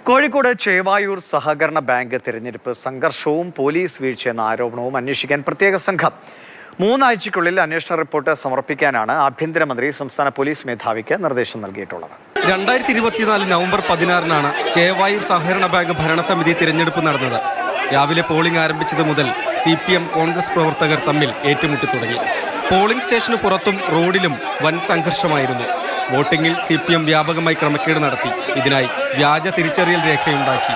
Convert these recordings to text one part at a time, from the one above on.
കോഴിക്കോട് ചേവായൂർ സഹകരണ ബാങ്ക് തിരഞ്ഞെടുപ്പ് സംഘർഷവും പോലീസ് വീഴ്ചയെന്ന ആരോപണവും അന്വേഷിക്കാൻ പ്രത്യേക സംഘം 3 ആഴ്ചയ്ക്കുള്ളിൽ അന്വേഷണ റിപ്പോർട്ട് സമർപ്പിക്കാനാണ് ആഭ്യന്തരമന്ത്രി സംസ്ഥാന പോലീസ് മേധാവിക്ക് നിർദ്ദേശം നൽകിയിട്ടുള്ളത്. 2024 നവംബർ 16-നാണ് ചേവായൂർ സഹകരണ ബാങ്ക് ഭരണസമിതി തിരഞ്ഞെടുപ്പ് നടന്നത്. രാവിലെ പോളിംഗ് ആരംഭിച്ചത് മുതൽ CPM കോൺഗ്രസ് പ്രവർത്തകർ തമ്മിൽ ഏറ്റുമുട്ടി തുടങ്ങി. പോളിംഗ് സ്റ്റേഷന് പുറത്തും റോഡിലും വൻ സംഘർഷമായിരുന്നു. വോട്ടിംഗിൽ CPM വ്യാപകമായി ക്രമക്കേട് നടത്തി. ഇതിനായി വ്യാജ തിരിച്ചറിയൽ രേഖയുണ്ടാക്കി.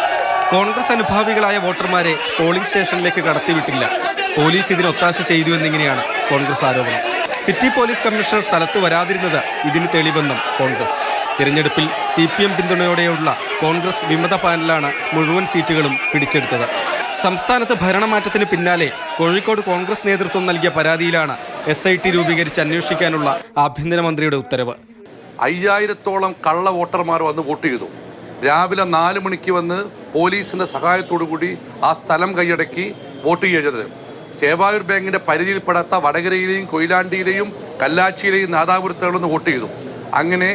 കോൺഗ്രസ് അനുഭാവികളായ വോട്ടർമാരെ പോളിംഗ് സ്റ്റേഷനിലേക്ക് കടത്തിവിട്ടില്ല. പോലീസ് ഇതിന് ഒത്താശ ചെയ്തു എന്നിങ്ങനെയാണ് കോൺഗ്രസ് ആരോപണം. സിറ്റി പോലീസ് കമ്മീഷണർ സ്ഥലത്ത് വരാതിരുന്നത് ഇതിന് തെളിവെന്നും കോൺഗ്രസ്. തിരഞ്ഞെടുപ്പിൽ CPM പിന്തുണയോടെയുള്ള കോൺഗ്രസ് വിമത പാനലാണ് മുഴുവൻ സീറ്റുകളും പിടിച്ചെടുത്തത്. സംസ്ഥാനത്ത് ഭരണമാറ്റത്തിന് പിന്നാലെ കോഴിക്കോട് കോൺഗ്രസ് നേതൃത്വം നൽകിയ പരാതിയിലാണ് SIT രൂപീകരിച്ച് അന്വേഷിക്കാനുള്ള ആഭ്യന്തരമന്ത്രിയുടെ ഉത്തരവ്. 5000-ഓളം കള്ള വോട്ടർമാർ വന്ന് വോട്ട് ചെയ്തു. രാവിലെ 4 മണിക്ക് വന്ന് പോലീസിൻ്റെ സഹായത്തോടു കൂടി ആ സ്ഥലം കൈയടക്കി വോട്ട് ചെയ്തത്. ചേവായൂർ ബാങ്കിൻ്റെ പരിധിയിൽപ്പെടാത്ത വടകരയിലെയും കൊയിലാണ്ടിയിലെയും കല്ലാച്ചിയിലെയും നാദാപുരത്തുകളൊന്ന് വോട്ട് ചെയ്തു. അങ്ങനെ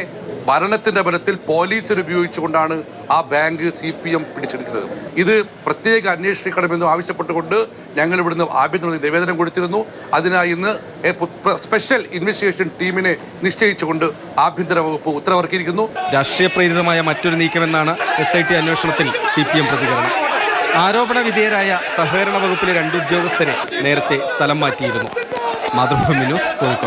ഭരണത്തിൻ്റെ ബലത്തിൽ പോലീസിനെ ഉപയോഗിച്ചുകൊണ്ടാണ് ആ ബാങ്ക് CPM പിടിച്ചെടുക്കുന്നത്. ഇത് പ്രത്യേക അന്വേഷിക്കണമെന്നും ആവശ്യപ്പെട്ടുകൊണ്ട് ഞങ്ങൾ ഇവിടുന്ന് ആഭ്യന്തര നിവേദനം കൊടുത്തിരുന്നു. അതിനായി ഇന്ന് സ്പെഷ്യൽ ഇൻവെസ്റ്റിഗേഷൻ ടീമിനെ നിശ്ചയിച്ചുകൊണ്ട് ആഭ്യന്തര വകുപ്പ് ഉത്തരവിറക്കിയിരിക്കുന്നു. രാഷ്ട്രീയ പ്രേരിതമായ മറ്റൊരു നീക്കമെന്നാണ് SIT അന്വേഷണത്തിൽ CPM പ്രതികരണം. ആരോപണ വിധേയരായ സഹകരണ വകുപ്പിലെ 2 ഉദ്യോഗസ്ഥരെ നേരത്തെ സ്ഥലം മാറ്റിയിരുന്നു. മാതൃഭൂമി ന്യൂസ്, കോഴിക്കോട്.